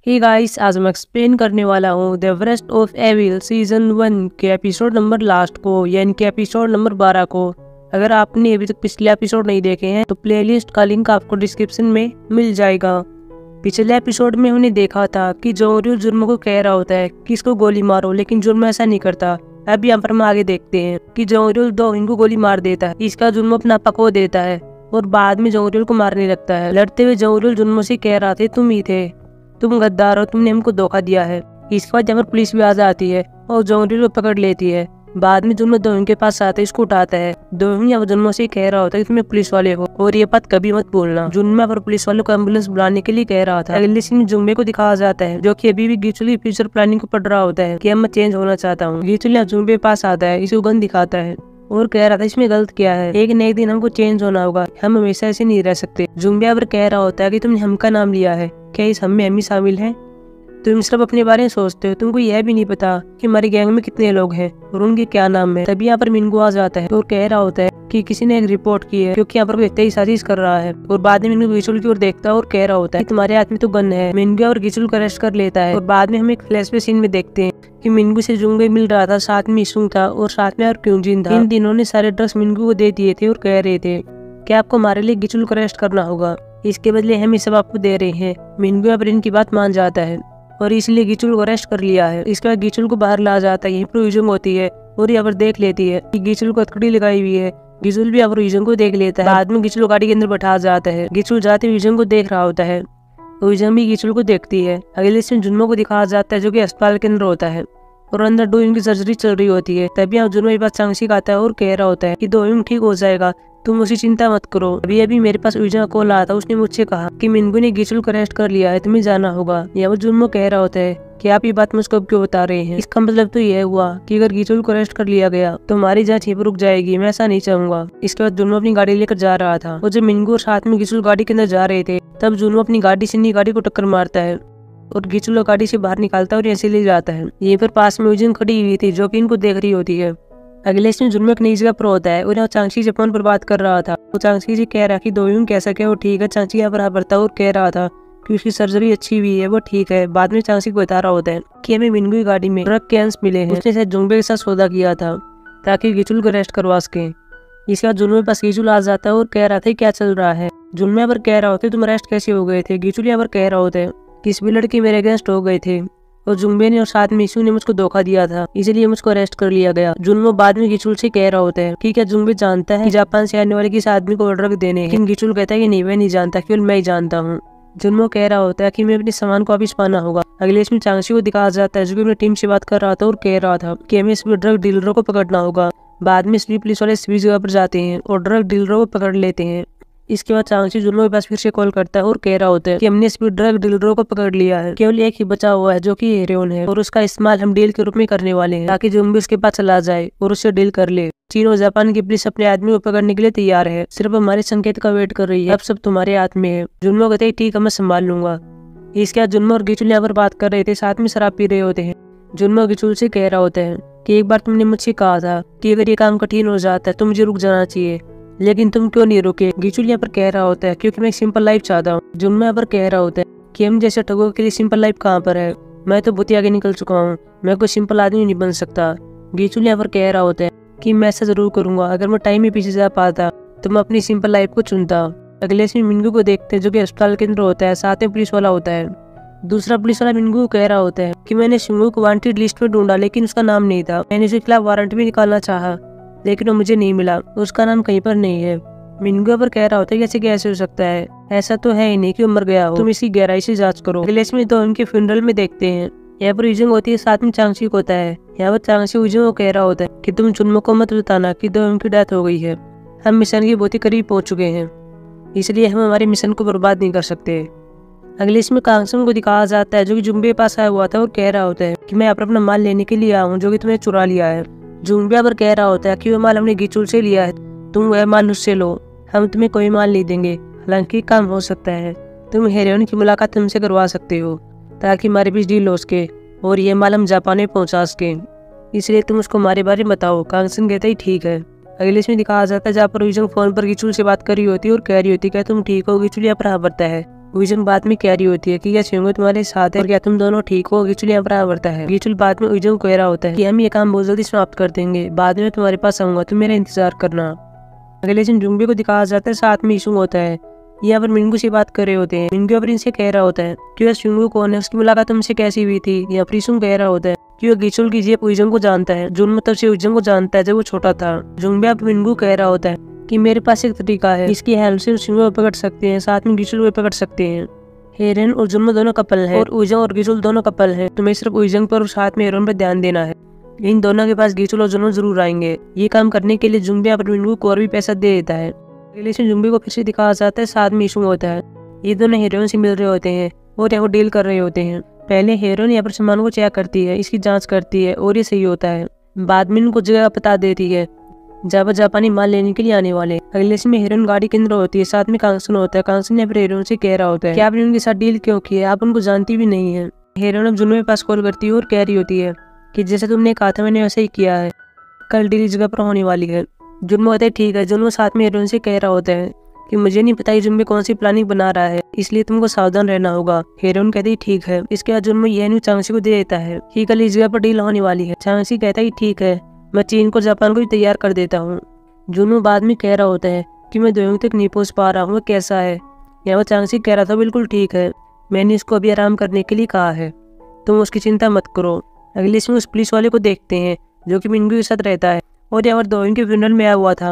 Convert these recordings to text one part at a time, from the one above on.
Hey guys, आज मैं explain करने वाला हूँ the Everest of evil season 1 के एपिसोड नंबर लास्ट को, यानी कि एपिसोड नंबर 12 को। अगर आपने अभी तक पिछले एपिसोड नहीं देखे हैं तो प्लेलिस्ट का लिंक आपको डिस्क्रिप्शन में मिल जाएगा। पिछले एपिसोड में हमने देखा था कि जोंगर्यो जुर्मो को कह रहा होता है कि इसको गोली मारो, लेकिन जुर्मो ऐसा नहीं करता। अब यहाँ पर हम आगे देखते हैं कि जोंगर्यो डोइन को गोली मार देता है। इसका जुर्मो अपना पको देता है और बाद में जोंगर्यो को मारने लगता है। लड़ते हुए जोंगर्यो जुर्मो से कह रहा था, तुम ही थे, तुम गद्दार हो, तुमने हमको धोखा दिया है। इसके बाद यहाँ पर पुलिस भी आ जाती है और जोंगर्यो को पकड़ लेती है। बाद में जुर्मो दोइन के पास आता है, इसको उठाता है। दोइन यहाँ जुर्मो से कह रहा होता है कि तुम्हें पुलिस वाले हो और ये बात कभी मत बोलना। जुर्मो पर पुलिस वालों को एम्बुलेंस बुलाने के लिए कह रहा था। अगले सीन में जुम्बे को दिखाया जाता है जो कि अभी भी गिचुली फ्यूचर प्लानिंग को पढ़ रहा होता है कि अब मैं चेंज होना चाहता हूँ। गिचुली जुम्बे के पास आता है, इसको गन दिखाता है और कह रहा था इसमें गलत क्या है, एक न एक दिन हमको चेंज होना होगा, हम हमेशा ऐसे नहीं रह सकते। जुम्बे पर कह रहा होता है कि तुमने हम का नाम लिया है, क्या इस हम में हम ही शामिल हैं? तुम सिर्फ अपने बारे में सोचते हो, तुमको यह भी नहीं पता कि हमारी गैंग में कितने लोग हैं और उनके क्या नाम है। तभी यहाँ पर मिनगू आ जाता है और कह रहा होता है कि किसी ने एक रिपोर्ट की है क्योंकि यहाँ पर कोई तेज साजिश कर रहा है। और बाद में मिनगू गिचुल की ओर देखता है और कह रहा होता है कि तुम्हारे हाथ में तो गन है। मिनगू और गिचुल को अरेस्ट कर लेता है और बाद में हम एक फ्लैशबैक सीन में देखते हैं कि मिनगू से जुंगे मिल रहा था, साथ में इसुंग था और साथ में और क्यूजिन था। इन तीनों ने सारे ड्रग्स मिनगू को दे दिए थे और कह रहे थे कि आपको हमारे लिए गिचुल को अरेस्ट करना होगा, इसके बदले हम ये सब आपको दे रहे हैं। मिनगू यहाँ पर इनकी बात मान जाता है और इसलिए गिचुल को अरेस्ट कर लिया है। इसके बाद गिचुल को बाहर ला जाता है, यहीं पर यूजंग होती है और यहाँ पर देख लेती है कि गिचुल को हथकड़ी लगाई हुई है। गिचुल भी यहाँ पर यूजंग को देख लेता है। बाद में गिचुल गाड़ी के अंदर बैठा जाता है। गिचुल जाते हुए यूजंग को देख रहा होता है, यूजंग भी गिचुल को देखती है। अगले सीन जुन्मो को दिखाया जाता है जो कि अस्पताल के अंदर होता है और अंदर डोइंग की सर्जरी चल रही होती है। तभी यहाँ जुन्मो के पास चांगशिक आता है और कह रहा होता है कि डोइंग ठीक हो जाएगा, तुम उसकी चिंता मत करो। अभी अभी मेरे पास यूजंग का कॉल आया था, उसने मुझसे कहा कि मिनगू ने गिचुल को अरेस्ट कर लिया है, तुम्हें जाना होगा। यहाँ पर जुन्मो कह रहा होता है कि आप ये बात मुझको अब क्यों बता रहे हैं? इसका मतलब तो यह हुआ कि अगर गिचुल को अरेस्ट कर लिया गया तो हमारी जांच यहीं पर रुक जाएगी, मैं ऐसा नहीं चाहूंगा। इसके बाद जुन्मो अपनी गाड़ी लेकर जा रहा था और जब मिनगू और साथ में गिचुल गाड़ी के अंदर जा रहे थे तब जुन्मो अपनी गाड़ी से नई गाड़ी को टक्कर मारता है और गिचुल गाड़ी से बाहर निकालता है और ऐसे ले जाता है। यहीं पर पास में यूजंग खड़ी हुई थी जो कि इनको देख रही होती है। अगले इसमें जुन्मो एक नई जगह पर होता है और यहाँ चांगशी से फोन पर बात कर रहा था। तो चांगशी जी कह रहा कि दोयुंग कैसा क्या वो ठीक है। चांगशी यहाँ पर बढ़ता और कह रहा था कि उसकी सर्जरी अच्छी हुई है, वो ठीक है। बाद में चांगशी को बता रहा होता है कि हमें मिनगू की गाड़ी में ड्रग के अंश मिले हैं, उसने शायद जुम्बे के साथ सौदा किया था ताकि गिचुल को अरेस्ट करवा सके। इसके बाद जुन्मो के पास गिचुल आ जाता है और कह रहा था क्या चल रहा है। जुन्मो यहाँ पर कह रहा होता है तुम अरेस्ट कैसे हो गए थे। गिचुल यहाँ पर कह रहा होता है कि इस भी लड़के मेरे अगेंस्ट हो गए थे और जुम्बे ने और साथ में इसू ने मुझको धोखा दिया था, इसलिए मुझको अरेस्ट कर लिया गया। जुन्मो बाद में गिचुल से कह रहा होता है कि क्या जुम्बे जानता है कि जापान से आने वाले किस आदमी को ड्रग देने हैं? लेकिन गिचुल कहता है कि नहीं, मैं नहीं जानता, केवल मैं ही जानता हूँ। जुन्मो कह रहा होता है कि मैं अपने सामान को वापिस पाना होगा। अगले इसमें चांगशी को दिखाया जाता है जो कि अपनी टीम से बात कर रहा था और कह रहा था कि हमें सभी ड्रग डीलरों को पकड़ना होगा। बाद में सभी पुलिस वाले सभी जगह पर जाते हैं और ड्रग डीलरों को पकड़ लेते हैं। इसके बाद चांगशी जुन्मो के पास फिर से कॉल करता है और कह रहा होता है कि हमने सभी ड्रग डीलरों को पकड़ लिया है, केवल एक ही बचा हुआ है जो कि हेरोइन है और उसका इस्तेमाल हम डील के रूप में करने वाले हैं ताकि जुम्बे उसके पास चला जाए और उससे डील कर ले। चीन और जापान की पुलिस अपने आदमी को पकड़ने के लिए तैयार है, सिर्फ हमारे संकेत का वेट कर रही है। अब सब तुम्हारे हाथ में है। जुन्मो कहते हैं ठीक है, मैं संभाल लूंगा। इसके बाद जुन्मो और गिचुल यहाँ पर बात कर रहे थे, साथ में शराब पी रहे होते हैं। जुन्मो गिचुल से कह रहा होता है कि एक बार तुमने मुझसे कहा था कि अगर ये काम कठिन हो जाता है तो मुझे रुक जाना चाहिए, लेकिन तुम क्यों नहीं रुके? गिचुल यहाँ पर कह रहा होता है क्योंकि मैं एक सिंपल लाइफ चाहता हूँ। जुन्मो यहाँ पर कह रहा होता है कि हम जैसे ठगों के लिए सिंपल लाइफ कहाँ पर है, मैं तो बहुत आगे निकल चुका हूँ, मैं कोई सिंपल आदमी नहीं बन सकता। गिचुल यहाँ पर कह रहा होता है कि मैं ऐसा जरूर करूंगा, अगर मैं टाइम में पीछे जा पाता तो मैं अपनी सिंपल लाइफ को चुनता। अगले इसमें मिनगू को देखते हैं जो कि अस्पताल के अंदर होता है, साथ में पुलिस वाला होता है। दूसरा पुलिस वाला मिनगू को कह रहा होता है कि मैंने शिंगू को वांटेड लिस्ट में ढूंढा लेकिन उसका नाम नहीं था, मैंने उसके खिलाफ वारंट भी निकालना चाहा लेकिन वो मुझे नहीं मिला, उसका नाम कहीं पर नहीं है। मिनगू पर कह रहा होता है कैसे कैसे हो सकता है, ऐसा तो है ही नहीं कि वो मर गया हो, तुम इसकी गहराई से जांच करो। अगले इसमें तो उनके फ्यूनरल में देखते हैं, यहाँ पर यूजंग होती है, साथ में चांगशी होता है। यहाँ पर चांगशी यूजंग को कह रहा होता है कि तुम जुन्मो को मत बताना कि दो उनकी डेथ हो गई है, हम मिशन के बहुत ही करीब पहुंच चुके हैं, इसलिए हम हमारे मिशन को बर्बाद नहीं कर सकते। अगले इसमें कांगसम को दिखाया जाता है जो कि जुम्बे के पास आया हुआ था और कह रहा होता है कि मैं अपना माल लेने के लिए आया हूँ जो कि तुमने चुरा लिया है। जुम्बे पर कह रहा होता है कि वो माल हमने गिचुल से लिया है, तुम वह माल उससे लो, हम तुम्हें कोई माल नहीं देंगे। हालांकि काम हो सकता है, तुम हेरोइन की मुलाकात हमसे करवा सकते हो ताकि हमारे बीच डील हो सके और ये माल हम जापान में पहुंचा सके, इसलिए तुम उसको हमारे बारे में बताओ। कांगसन कहता ही ठीक है। अगले इसमें दिखाया जाता है जहाँ पर यूजंग फोन पर गिचुल से बात कर रही होती है और कह रही होती है तुम ठीक हो? गिचुल यहाँ पर हाँ भरता है उइजन बाद में कह रही होती है कि क्या शिंगो तुम्हारे साथ है और क्या तुम दोनों ठीक हो। गीचुल यहाँ पर आवरता है। गीचुल बाद में उइजन को कह रहा होता है कि हम ये काम बहुत जल्दी समाप्त कर देंगे, बाद में तुम्हारे पास आऊंगा, तुम मेरा इंतजार करना। अगले दिन जुम्बे को दिखाया जाता है, साथ में इशुंग होता है। यहाँ पर मिंगू से बात कर रहे होते हैं। मिंगू अब इनसे कह रहा होता है कि वह शिंगू कौन है, उसकी मुलाकात तुमसे कैसी हुई थी। यहाँ पर इशुंग कह रहा होता है कि वह गीचुल की जेब उइजन को जानता है। जुन तब से उइजन को जानता है जब वो छोटा था। जुम्बे अब मिंगू कह रहा होता है कि मेरे पास एक तरीका है, इसकी हेल्प से शिंगू को पकड़ सकते हैं, साथ में गीचुल को पकड़ सकते हैं। हेरन और जुन्मो दोनों कपल है और उइजन और गीचुल दोनों कपल है। तुम्हें सिर्फ उइजन पर और साथ में हेरन पर ध्यान देना है। इन दोनों के पास गीचुल और जुन्मो जरूर आएंगे। ये काम करने के लिए जुम्बे अब मिंगू को और भी पैसा दे देता है। अगले दिन जुम्बे को फिर से दिखाया जाता है, साथ में इशुंग होता है। ये दोनों हेरोइन से मिल रहे होते हैं और यहाँ डील कर रहे होते हैं। पहले हेरोइन यहाँ पर सामान को चेक करती है, इसकी जांच करती है और ये सही होता है। बाद में इनको जगह बता देती है जहाँ पर जापानी माल लेने के लिए आने वाले। अगले दिन में हेरोइन गाड़ी के अंदर होती है, साथ में कांगसन होता है। कांगसन यहाँ पर हेरोइन से कह रहा होता है कि आपने उनके साथ डील क्यों की है, आप उनको जानती भी नहीं है। हेरोइन अब जुन्मो के पास कॉल करती है और कह रही होती है कि जैसे तुमने कहा था मैंने वैसे ही किया है, कल डील जगह पर होने वाली है। जुन्मो होता है ठीक है। जुन्मो साथ में हेरोइन से कह रहा होता है कि मुझे नहीं पता जुम्बे कौन सी प्लानिंग बना रहा है, इसलिए तुमको सावधान रहना होगा। हेरोइन कहती है ठीक है। इसके बाद जुन्मो यह न्यूज़ चांगसी को दे देता है कि कल इस जगह पर डील होने वाली है। चांगसी कहता है ठीक है, मैं चीन को जापान को भी तैयार कर देता हूँ। जुन्मो बाद में कह रहा होता है कि मैं दोयोंग तक नहीं पहुँच पा रहा हूँ, वो कैसा है। यहाँ चांगसी कह रहा था बिल्कुल ठीक है, मैंने इसको अभी आराम करने के लिए कहा है, तुम उसकी चिंता मत करो। अगले इसमें उस पुलिस वाले को देखते हैं जो कि मिंगू के साथ रहता है और यहाँ पर दोयोंग के फ्यूनरल में आया हुआ था।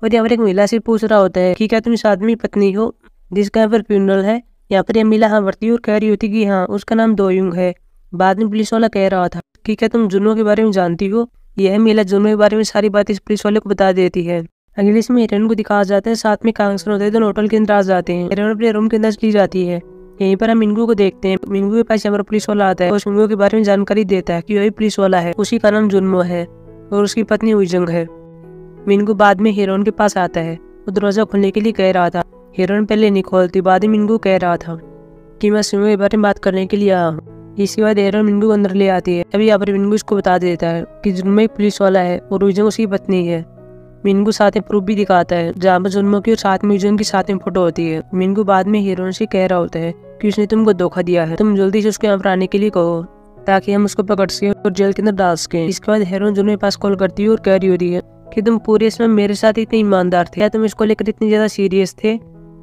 और यहाँ पर एक महिला से पूछ रहा होता है कि क्या तुम इस आदमी की पत्नी हो जिसका यहाँ पर फ्यूनरल है। यहाँ पर यह महिला हाँ भरती है और कह रही होती कि हाँ उसका नाम दोयोंग है। बाद में पुलिस वाला कह रहा था कि क्या तुम जुन्मो के बारे में जानती हो। यह महिला जुन्मो के बारे में सारी बात इस पुलिस वाले को बता देती है। अगले इसमें हेरोइन को दिखाया जाता है, साथ में कांगसन होते हैं। दोनों होटल के अंदर आ जाते हैं। हेरोइन अपने रूम के अंदर चली जाती है। यहीं पर हम मिंगू को देखते हैं। मिंगू के पास यहाँ पर पुलिस वाला आता है और मिंगू के बारे में जानकारी देता है कि वही पुलिस वाला है, उसी का नाम जुन्मो है और उसकी पत्नी उइजंग है। मिंगू बाद में हेरोइन के पास आता है, वो दरवाजा खोलने के लिए कह रहा था। हेरोइन पहले नहीं खोलती, बाद में मिंगू कह रहा था कि मैं शिंगो के बारे में बात करने के लिए आया हूँ। इसके बाद हेरोइन मिंगू को अंदर ले आती है। अभी यहाँ पर मिंगू इसको बता देता है कि जुन्मो एक पुलिस वाला है और उइजंग उसकी पत्नी है। मिंगू साथ में प्रूफ भी दिखाता है जहाँ पर जुन्मो की और साथ में उइजंग की साथ में फोटो होती है। मिंगू बाद में हेरोइन से कह रहा होता है कि उसने तुमको धोखा दिया है, तुम जल्दी से उसके यहाँ पर आने के लिए कहो ताकि हम उसको पकड़ सके और जेल के अंदर डाल सके। इसके बाद हेरोइन जुन्मो के पास कॉल करती है और कह रही होती है कि तुम पूरे इसमें मेरे साथ इतने ईमानदार थे, क्या तुम इसको लेकर इतनी ज्यादा सीरियस थे।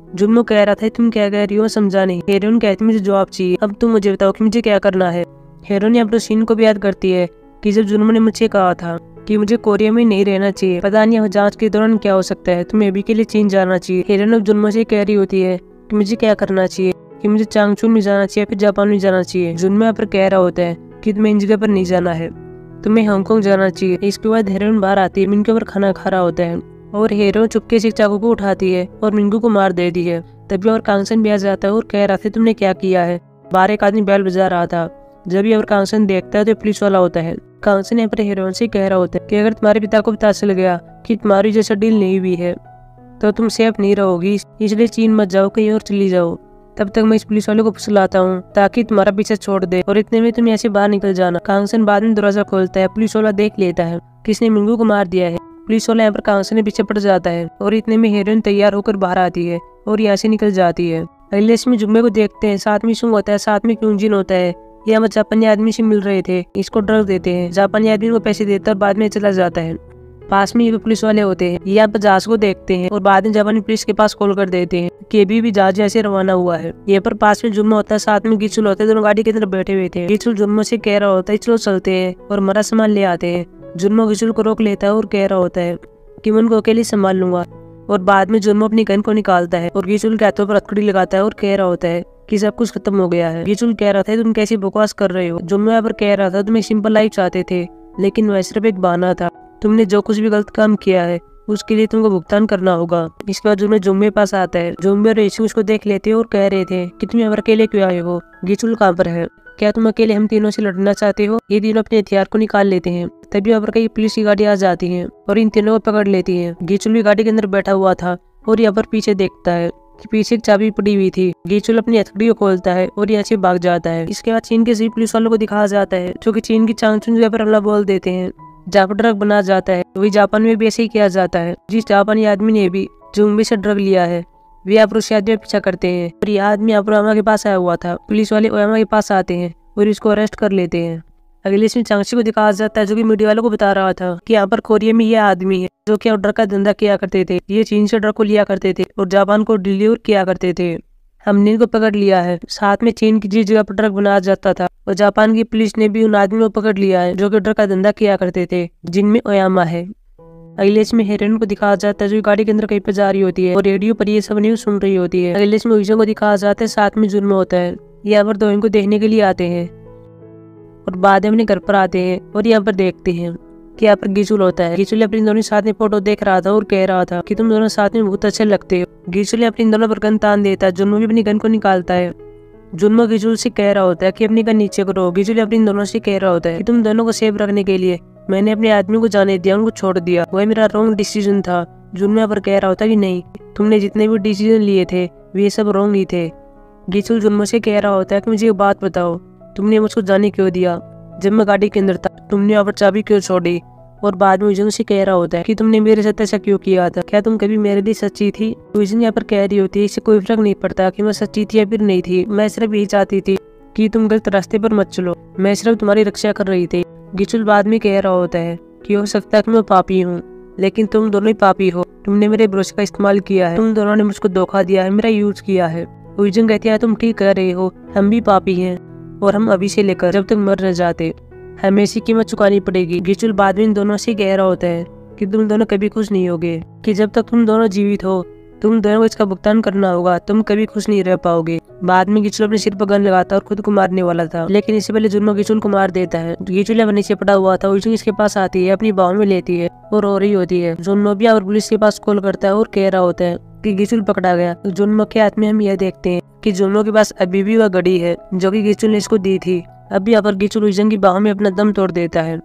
जुन्मो कह रहा था तुम क्या कह रही हो, समझा नहीं। हेरोइन कहती मुझे जवाब चाहिए, अब तुम मुझे बताओ कि मुझे क्या करना है। हेरोइन यहाँ पर सीन को भी याद करती है कि जब जुन्मो ने मुझे कहा था कि मुझे कोरिया में नहीं रहना चाहिए, पता नहीं जांच के दौरान क्या हो सकता है, तुम्हें अभी के लिए चीन जाना चाहिए। हेरोइन अब जुन्मो से कह रही होती है कि मुझे क्या करना चाहिए, कि मुझे चांगचून में जाना चाहिए फिर जापान में जाना चाहिए। जुन्मो यहाँ पर कह रहा होता है कि तुम्हें इन जगह पर नहीं जाना है, तुम्हें हांगकांग जाना चाहिए। इसके बाद हेरोइन बाहर आती है, मिंगू पर खाना खा रहा होता है और हेरोइन चुपके से चाकू को उठाती है और मिंगू को मार देती है। तभी और कांगसन भी आ जाता है और कह रहा था तुमने क्या किया है। बाहर एक आदमी बैल बजा रहा था। जब ये और कांगसन देखता है तो पुलिस वाला होता है। कांगसन यहाँ पर हेरोइन से कह रहा होता है कि अगर तुम्हारे पिता को पता चल गया कि तुम्हारी जैसा डील नहीं हुई है तो तुम सेफ नहीं रहोगी, इसलिए चीन मत जाओ, कहीं और चली जाओ। तब तक मैं इस पुलिस वाले को फुसलाता हूँ ताकि तुम्हारा पीछे छोड़ दे और इतने में तुम ऐसे बाहर निकल जाना। कांगसन बाद में दरवाजा खोलता है। पुलिस वाला देख लेता है किसने मिंगू को मार दिया है। पुलिस वाला यहाँ पर कांगसन के पीछे पड़ जाता है और इतने में हेरोइन तैयार होकर बाहर आती है और यहाँ से निकल जाती है। अगले इसमें जुम्मे को देखते हैं, साथ में इशुंग होता है, साथ में क्यूंजिन होता है। ये हम जापानी आदमी से मिल रहे थे, इसको ड्रग देते हैं। जापानी आदमी को पैसे देता है और बाद में चला जाता है। पास में ये पुलिस वाले होते हैं, यहाँ पर जहाज को देखते हैं और बाद में जापानी पुलिस के पास कॉल कर देते हैं कि अभी भी जहाज ऐसे रवाना हुआ है। यहाँ पर पास में जुम्मा होता है, साथ में गीचुल होता है। दोनों गाड़ी के अंदर बैठे हुए थे। गीचुल जुम्मो से कह रहा होता है चलो चलते हैं और मरा सामान ले आते हैं। जुम्मो गीचुल को रोक लेता है और कह रहा होता है कि मैं उनको अकेले संभाल लूंगा। और बाद में जुम्मो अपनी गन को निकालता है और गीचुल के हाथों पर हथकड़ी लगाता है और कह रहा होता है कि सब कुछ खत्म हो गया है। गीचुल कह रहा था तुम कैसी बकवास कर रहे हो। जुम्मो यहाँ पर कह रहा था तुम एक सिंपल लाइफ चाहते थे, लेकिन वह सिर्फ एक बहाना था। तुमने जो कुछ भी गलत काम किया है उसके लिए तुमको भुगतान करना होगा। इसके बाद जुम्मे जुम्मे पास आता है। जुम्मे और इशुंग उसको देख लेते हैं और कह रहे थे कि तुम यहाँ पर अकेले क्यों आए हो, गीचुल कहाँ पर है, क्या तुम अकेले हम तीनों से लड़ना चाहते हो। ये तीनों अपने हथियार को निकाल लेते हैं। तभी यहाँ पर कई पुलिस की गाड़ी आ जाती है और इन तीनों को पकड़ लेती है। गीचुल भी गाड़ी के अंदर बैठा हुआ था और यहाँ पर पीछे देखता है कि पीछे एक चाबी पड़ी हुई थी। गीचुल अपनी हथकड़ी को खोलता है और यहाँ से भाग जाता है। इसके बाद चीन के सभी पुलिस वालों को दिखाया जाता है जो कि चीन की चांगचुन जगह पर हमला बोल देते हैं जहाँ पर ड्रग बना जाता है। वही जापान में भी ऐसे ही किया जाता है। जिस जापानी आदमी ने भी जुम्मे से ड्रग लिया है वे यहाँ पर उस आदमी का पीछा करते हैं और यह आदमी यहाँ पर ओयामा के पास आया हुआ था। पुलिस वाले ओयामा के पास आते हैं और इसको अरेस्ट कर लेते हैं। अगले इसमें चांगशी को दिखाया जाता है जो कि मीडिया वालों को बता रहा था कि यहाँ पर कोरिया में यह आदमी है जो कि ड्रग का धंधा किया करते थे। ये चीन से ड्रग को लिया करते थे और जापान को डिलीवर किया करते थे। हमने इनको पकड़ लिया है। साथ में चीन की जिस जगह पर ड्रग बनाया जाता था और जापान की पुलिस ने भी उन आदमियों को पकड़ लिया है जो कि ड्रग का धंधा किया करते थे, जिनमें ओयामा है। अगले इसमें हेरोइन को दिखाया जाता है जो गाड़ी के अंदर कहीं पर जा रही होती है और रेडियो पर ये सब न्यूज सुन रही होती है। अगले इसमें उइजों को दिखाया जाता है, साथ में जुर्म होता है। यहाँ पर दो इनको देखने के लिए आते हैं और बाद में अपने घर पर आते हैं और यहाँ पर देखते हैं कि यहाँ पर गिचुल होता है। गिचुल अपनी दोनों साथ में फोटो देख रहा था और कह रहा था कि तुम दोनों साथ में बहुत अच्छे लगते हो। गिचुल अपनी दोनों पर गन तान देता है। जुन्मो भी अपनी गन को निकालता है। जुन्मो गिचुल से कह रहा होता है कि अपनी गन नीचे करो। गिचुल अपनी दोनों से कह रहा होता है कि तुम दोनों को सेफ रखने के लिए मैंने अपने आदमी को जाने दिया, उनको छोड़ दिया, वह मेरा रॉन्ग डिसीजन था। जुन्मो यहाँ पर कह रहा होता है कि नहीं, तुमने जितने भी डिसीजन लिए थे वे सब रॉन्ग ही थे। गिचुल जुन्मो से कह रहा होता है कि मुझे एक बात बताओ, तुमने मुझको जाने क्यों दिया? जब मैं गाड़ी के अंदर था तुमने यहाँ पर चाबी क्यों छोड़ी? और बाद में उइजन से कह रहा होता है कि तुमने मेरे साथ ऐसा क्यों किया था? क्या तुम कभी मेरे लिए सच्ची थी? उइजन यहाँ पर कह रही होती है इससे कोई फर्क नहीं पड़ता कि मैं सच्ची थी या फिर नहीं थी। मैं सिर्फ यही चाहती थी कि तुम गलत रास्ते पर मत चलो। मैं सिर्फ तुम्हारी रक्षा कर रही थी। गिचुल बाद में कह रहा होता है कि हो सकता है कि मैं पापी हूँ, लेकिन तुम दोनों ही पापी हो। तुमने मेरे भरोसे का इस्तेमाल किया है, तुम दोनों ने मुझको धोखा दिया है, मेरा यूज किया है। उइजन कहती है तुम ठीक कह रहे हो, हम भी पापी हैं और हम अभी से लेकर जब तक मर न जाते हमें इसी कीमत चुकानी पड़ेगी। गिचुल बाद में इन दोनों से कह रहा होता है कि तुम दोनों कभी खुश नहीं होगे, कि जब तक तुम दोनों जीवित हो तुम दोनों को इसका भुगतान करना होगा, तुम कभी खुश नहीं रह पाओगे। बाद में गिचुल अपने सिर पर गन लगाता और खुद को मारने वाला था, लेकिन इससे पहले जुन्मो गिचुल को मार देता है। गिचुल अब नीचे पड़ा हुआ था। उइजन इसके पास आती है, अपनी बाहों में लेती है और रो रही होती है। जुन्मो भी और पुलिस के पास कॉल करता है और कह रहा होता है कि गिचुल पकड़ा गया। जुन्मो के हाथ में हम यह देखते हैं कि जुन्मो के पास अभी भी वह घड़ी है जो कि गिचुल ने इसको दी थी। अब यहाँ पर गिचुल उइजन की बाहों में अपना दम तोड़ देता है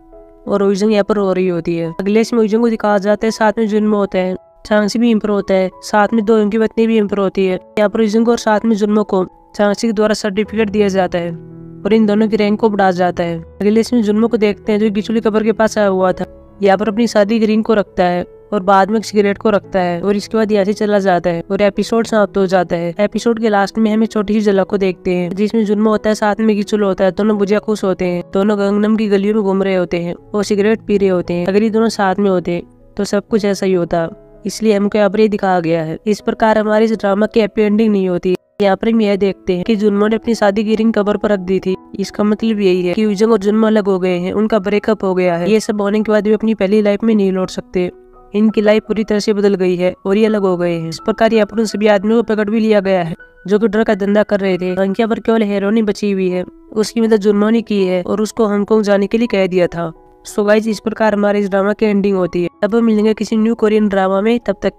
और उइजन यहाँ पर रो रही होती है। अगले इसमें उइजन को दिखाया जाता है, साथ में जुन्मो होता है, चांगशी भी इम्प्रो होता है, साथ में दो उनकी पत्नी भी इम्प्रो होती है। यहाँ पर उइजन को और साथ में जुन्मो को चांगशी के द्वारा सर्टिफिकेट दिया जाता है और इन दोनों की रैंक को बढ़ाया जाता है। अगले इसमें जुन्मो को देखते हैं जो गिचुल की कब्र के पास आया हुआ था। यहाँ पर अपनी शादी की रिंग को रखता है और बाद में सिगरेट को रखता है और इसके बाद यहाँ से चला जाता है और एपिसोड समाप्त हो जाता है। एपिसोड के लास्ट में हमें छोटी सी झलक को देखते हैं जिसमें जुन्मो होता है, साथ में गिचुल होता है। दोनों बुझिया खुश होते हैं, दोनों गंगनम की गलियों में घूम रहे होते हैं और सिगरेट पी रहे होते हैं। अगर ये दोनों साथ में होते तो सब कुछ ऐसा ही होता, इसलिए हमको यहाँ पर ये दिखाया गया है। इस प्रकार हमारी इस ड्रामा की हैप्पी एंडिंग नहीं होती। यहाँ पर हम यह देखते हैं कि जुन्मो ने अपनी शादी की रिंग कबर पर रख दी थी। इसका मतलब यही है कि उइजन और जुन्मो अलग हो गए हैं, उनका ब्रेकअप हो गया है। ये सब होने के बाद भी अपनी पहली लाइफ में नहीं लौट सकते। इनकी लाइफ पूरी तरह से बदल गई है और ये अलग हो गए हैं। इस प्रकार यहाँ पर उन सभी आदमियों को पकड़ भी लिया गया है जो कि ड्रग का धंधा कर रहे थे। यहाँ पर केवल हेरोइन बची हुई है, उसकी मदद जुन्मो ने की है और उसको हांगकांग जाने के लिए कह दिया था। सो गाइस, इस प्रकार हमारे इस ड्रामा की एंडिंग होती है। अब हम मिलेंगे किसी न्यू कोरियन ड्रामा में, तब तक